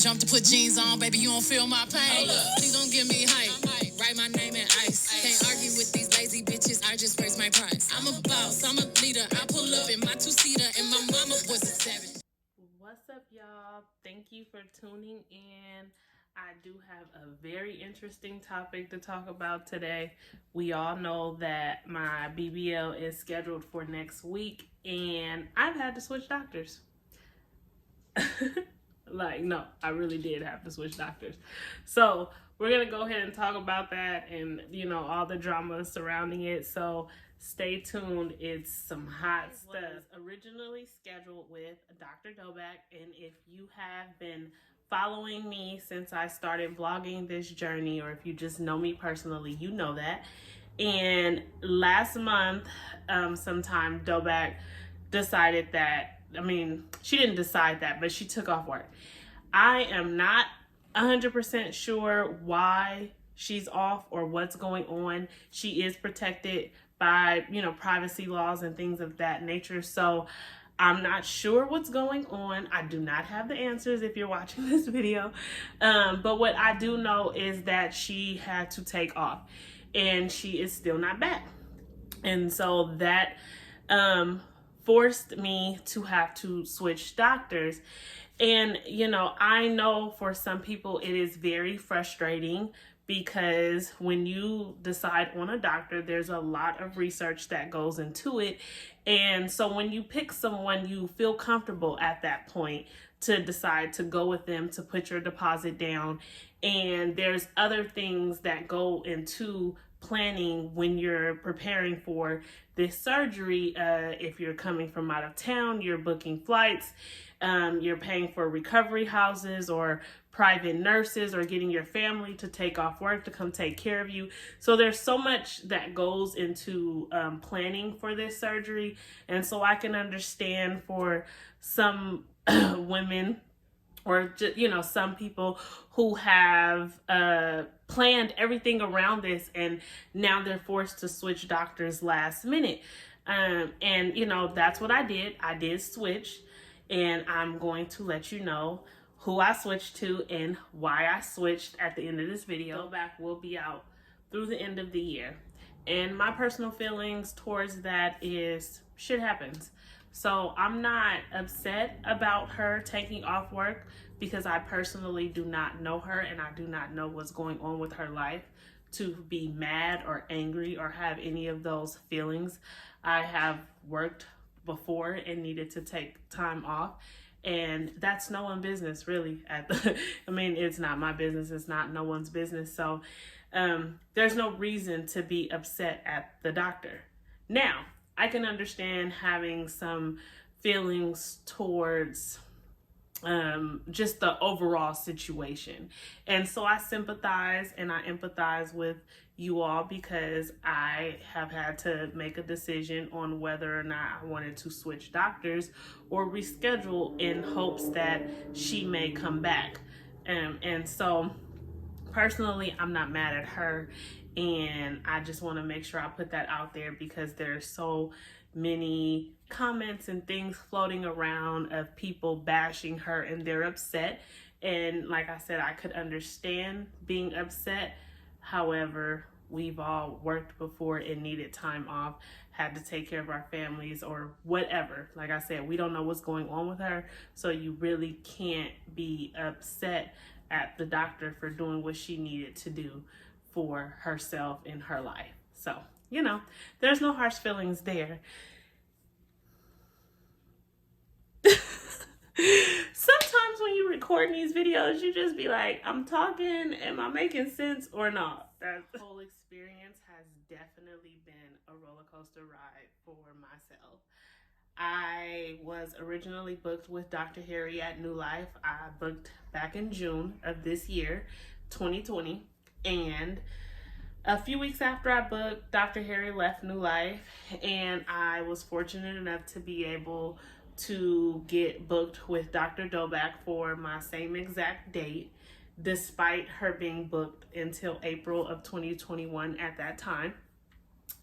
jump to put jeans on, baby, you don't feel my pain. Please don't give me hype. Write my name in ice. Can't argue with these lazy bitches, I just raise my price. I'm a boss, I'm a leader. I pull up in my two-seater, and my mama was a savage. What's up, y'all? Thank you for tuning in. I do have a very interesting topic to talk about today. We all know that my BBL is scheduled for next week, and I've had to switch doctors. No, I really did have to switch doctors. So we're going to go ahead and talk about that and, all the drama surrounding it. So stay tuned. It's some hot stuff. Originally scheduled with Dr. Dowbak, and if you have been following me since I started vlogging this journey, or if you just know me personally, you know that. And last month, sometime, Dowbak decided that, she didn't decide that, but she took off work. I am not 100% sure why she's off or what's going on. She is protected by, privacy laws and things of that nature. So I'm not sure what's going on. I do not have the answers if you're watching this video. But what I do know is that she had to take off, and she is still not back. And so that forced me to have to switch doctors. And, I know for some people it is very frustrating, because when you decide on a doctor, there's a lot of research that goes into it. And so when you pick someone, you feel comfortable at that point to decide to go with them, to put your deposit down. And there's other things that go into planning when you're preparing for this surgery. If you're coming from out of town, you're booking flights, you're paying for recovery houses or private nurses, or getting your family to take off work to come take care of you. So there's so much that goes into planning for this surgery. And so I can understand for some women, or just, some people who have planned everything around this, and now they're forced to switch doctors last minute. And that's what I did. I did switch, and I'm going to let you know who I switched to and why I switched at the end of this video. Dowbak will be out through the end of the year. And my personal feelings towards that is shit happens. So I'm not upset about her taking off work, because I personally do not know her, and I do not know what's going on with her life to be mad or angry or have any of those feelings. I have worked before and needed to take time off, and that's no one's business, really. It's not my business. It's not no one's business. So there's no reason to be upset at the doctor. Now, I can understand having some feelings towards just the overall situation. And so I sympathize and I empathize with you all, because I have had to make a decision on whether or not I wanted to switch doctors or reschedule in hopes that she may come back. And so personally, I'm not mad at her, and I just want to make sure I put that out there, because there's so many comments and things floating around of people bashing her, and they're upset. And like I said, I could understand being upset. However, we've all worked before and needed time off, had to take care of our families or whatever. Like I said, we don't know what's going on with her, so you really can't be upset at the doctor for doing what she needed to do for herself in her life. So, there's no harsh feelings there. Sometimes when you record these videos, you just be like, I'm talking, am I making sense or not? That whole experience has definitely been a roller coaster ride for myself. I was originally booked with Dr. Harry at New Life. I booked back in June of this year, 2020. And a few weeks after I booked, Dr. Harry left New Life, and I was fortunate enough to be able to get booked with Dr. Dowbak for my same exact date, despite her being booked until April of 2021 at that time.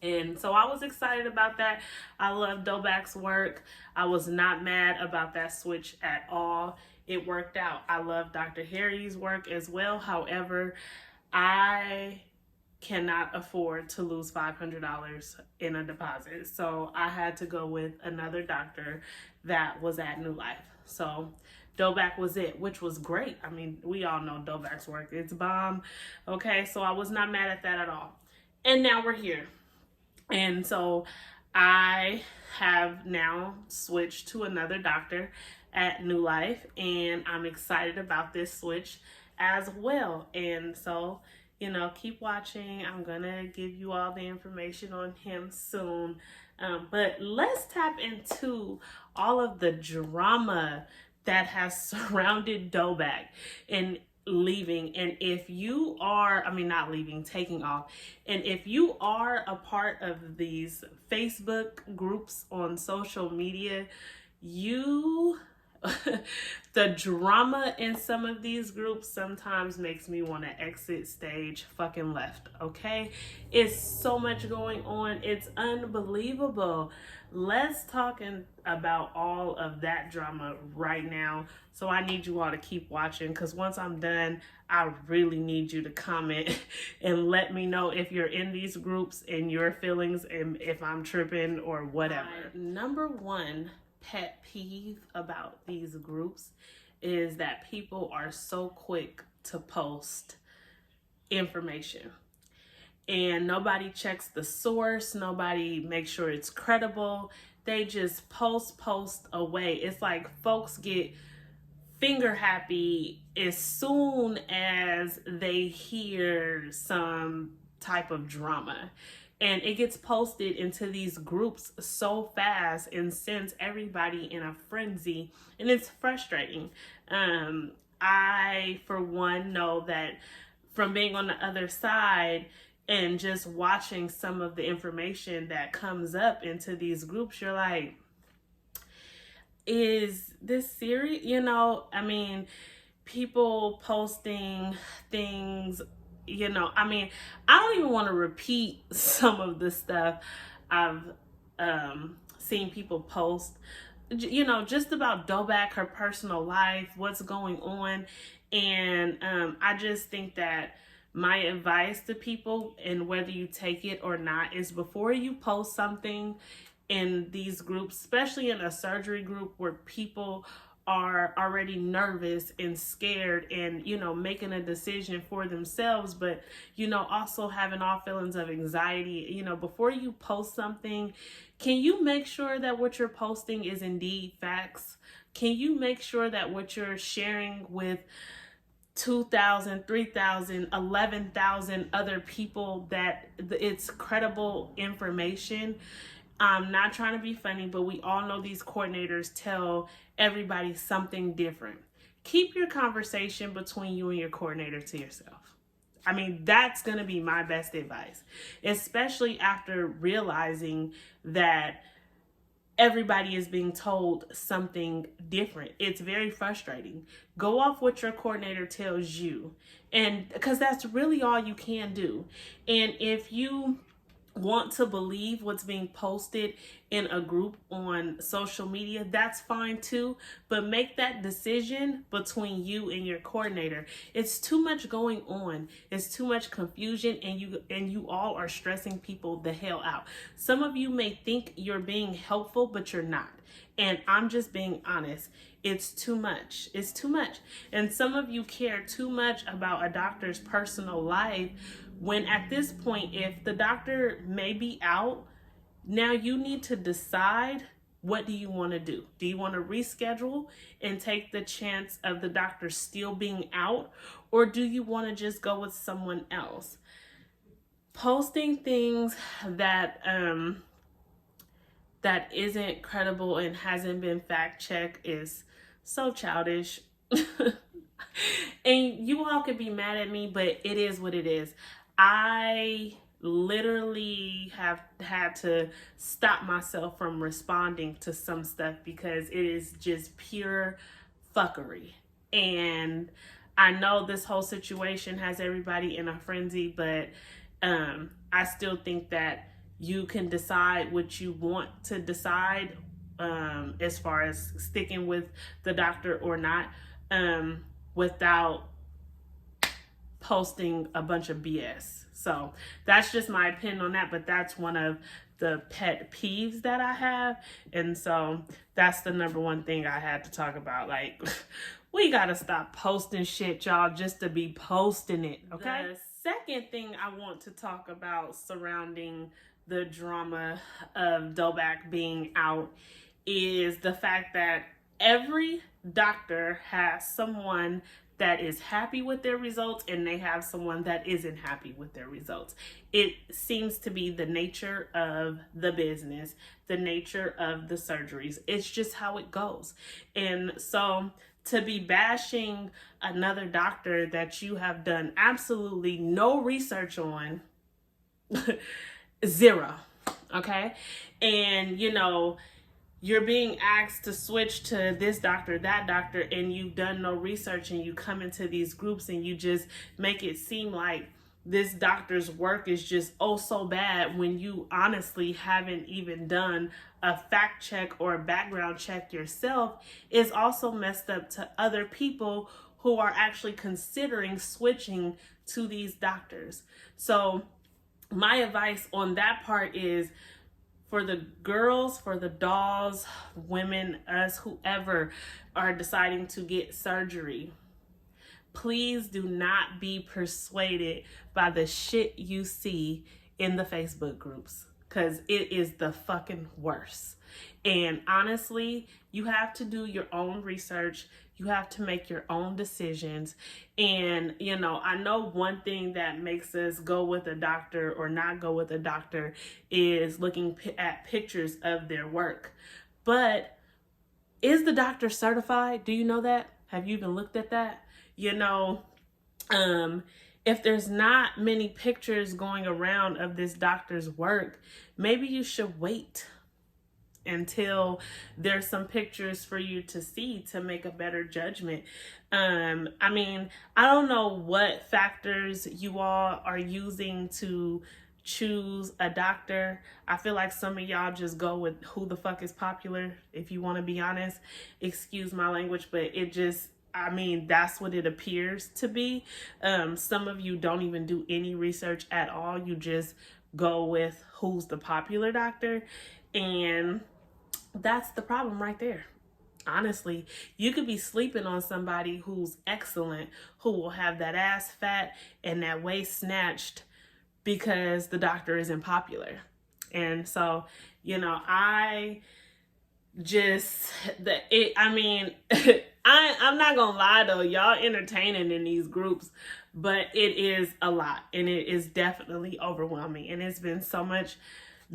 And so I was excited about that. I love Dowbak's work. I was not mad about that switch at all. it worked out. I love Dr. Harry's work as well. However, I cannot afford to lose $500 in a deposit. So I had to go with another doctor that was at New Life. So Dowbak was it, which was great. I mean, we all know Dowbak's work. It's bomb. Okay, so I was not mad at that at all. And now we're here. And so I have now switched to another doctor at New Life, and I'm excited about this switch as well. And so, you know, keep watching. I'm gonna give you all the information on him soon. But let's tap into all of the drama that has surrounded Dowbak and leaving. And if you are, I mean, not leaving, taking off. And if you are a part of these Facebook groups on social media, you the drama in some of these groups sometimes makes me want to exit stage fucking left. Okay, it's so much going on, it's unbelievable. Let's talk about all of that drama right now. So I need you all to keep watching, because once I'm done, I really need you to comment and let me know if you're in these groups and your feelings and if I'm tripping or whatever. Number one pet peeve about these groups is that people are so quick to post information and nobody checks the source, nobody makes sure it's credible. They just post away. It's like folks get finger happy as soon as they hear some type of drama. And it gets posted into these groups so fast and sends everybody in a frenzy. And it's frustrating. I, for one, know that from being on the other side and just watching some of the information that comes up into these groups, you're like, is this serious? You know, I mean, people posting things, you know, I mean, I don't even want to repeat some of the stuff I've seen people post, you know, just about Dowbak, her personal life, what's going on. And I just think that my advice to people, and whether you take it or not, is before you post something in these groups, especially in a surgery group where people are already nervous and scared and, you know, making a decision for themselves, but, you know, also having all feelings of anxiety, you know, before you post something, can you make sure that what you're posting is indeed facts? Can you make sure that what you're sharing with 2,000, 3,000, 11,000 other people, that it's credible information? I'm not trying to be funny, but we all know these coordinators tell everybody something different. Keep your conversation between you and your coordinator to yourself. I mean, that's going to be my best advice, especially after realizing that everybody is being told something different. It's very frustrating. Go off what your coordinator tells you, and because that's really all you can do. And if you want to believe what's being posted in a group on social media, that's fine too, but make that decision between you and your coordinator. It's too much going on, it's too much confusion, and you all are stressing people the hell out. Some of you may think you're being helpful, but you're not. And I'm just being honest, it's too much. It's too much. And some of you care too much about a doctor's personal life, when at this point, if the doctor may be out, now you need to decide, what do you want to do? Do you want to reschedule and take the chance of the doctor still being out? Or do you want to just go with someone else? Posting things that that isn't credible and hasn't been fact checked is so childish. And you all could be mad at me, but it is what it is. I literally have had to stop myself from responding to some stuff because it is just pure fuckery. And I know this whole situation has everybody in a frenzy, but I still think that you can decide what you want to decide as far as sticking with the doctor or not. without posting a bunch of BS. So that's just my opinion on that, but that's one of the pet peeves that I have. And so that's the number one thing I had to talk about. Like, we gotta stop posting shit, y'all, just to be posting it, okay? The second thing I want to talk about surrounding the drama of Dowbak being out is the fact that every doctor has someone that is happy with their results and they have someone that isn't happy with their results. It seems to be the nature of the business, the nature of the surgeries. It's just how it goes. And so to be bashing another doctor that you have done absolutely no research on, zero, okay? And you're being asked to switch to this doctor, that doctor, and you've done no research, and you come into these groups and you just make it seem like this doctor's work is just oh so bad when you honestly haven't even done a fact check or a background check yourself, is also messed up to other people who are actually considering switching to these doctors. So my advice on that part is, for the girls, for the dolls, women, us, whoever are deciding to get surgery, please do not be persuaded by the shit you see in the Facebook groups, because it is the fucking worst. And honestly, you have to do your own research. You have to make your own decisions. And, I know one thing that makes us go with a doctor or not go with a doctor is looking at pictures of their work. But is the doctor certified? Do you know that? Have you even looked at that? If there's not many pictures going around of this doctor's work, maybe you should wait until there's some pictures for you to see to make a better judgment. I don't know what factors you all are using to choose a doctor. I feel like some of y'all just go with who the fuck is popular, if you want to be honest. Excuse my language, but that's what it appears to be. Some of you don't even do any research at all. You just go with who's the popular doctor. And that's the problem right there. Honestly, you could be sleeping on somebody who's excellent, who will have that ass fat and that waist snatched because the doctor isn't popular. And so, I'm not gonna lie though, y'all entertaining in these groups, but it is a lot and it is definitely overwhelming. And it's been so much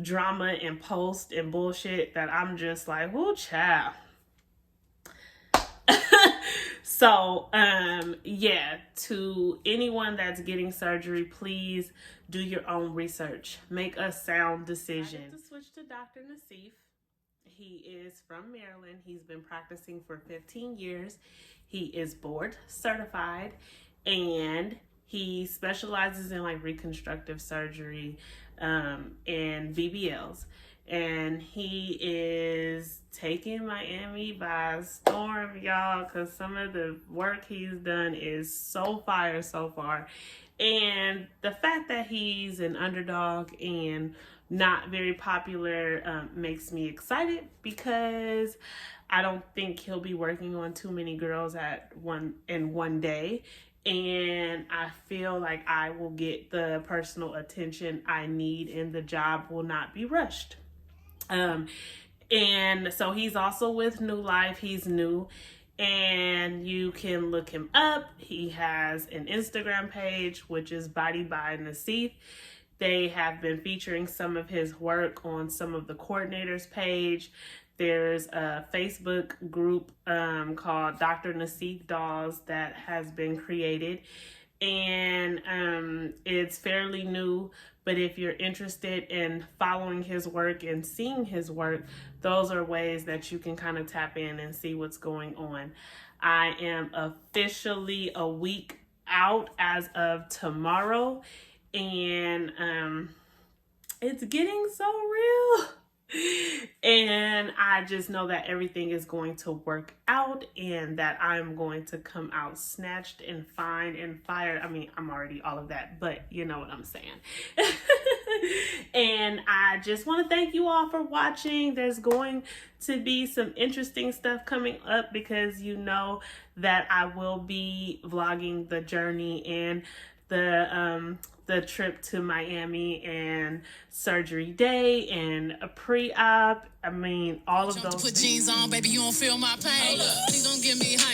drama and post and bullshit that I'm just like, whoo, child. So, to anyone that's getting surgery, please do your own research. Make a sound decision. I get to switch to Dr. Nassif. He is from Maryland. He's been practicing for 15 years. He is board certified, and he specializes in reconstructive surgery and BBLs. And he is taking Miami by storm, y'all, because some of the work he's done is so fire so far. And the fact that he's an underdog and not very popular makes me excited, because I don't think he'll be working on too many girls in one day. And I feel like I will get the personal attention I need and the job will not be rushed. And so he's also with New Life. He's new, and you can look him up. He has an Instagram page, which is Body by Nassif. They have been featuring some of his work on some of the coordinators' page. There's a Facebook group called Dr. Nassif Dolls that has been created. And it's fairly new, but if you're interested in following his work and seeing his work, those are ways that you can kind of tap in and see what's going on. I am officially a week out as of tomorrow, and it's getting so real. And I just know that everything is going to work out and that I'm going to come out snatched and fine and fired. I mean, I'm already all of that, but you know what I'm saying. And I just want to thank you all for watching. There's going to be some interesting stuff coming up because you know that I will be vlogging the journey and the trip to Miami and surgery day and a pre-op. I mean, all of those Put jeans on, baby, you don't feel my pain. Please don't give me hype.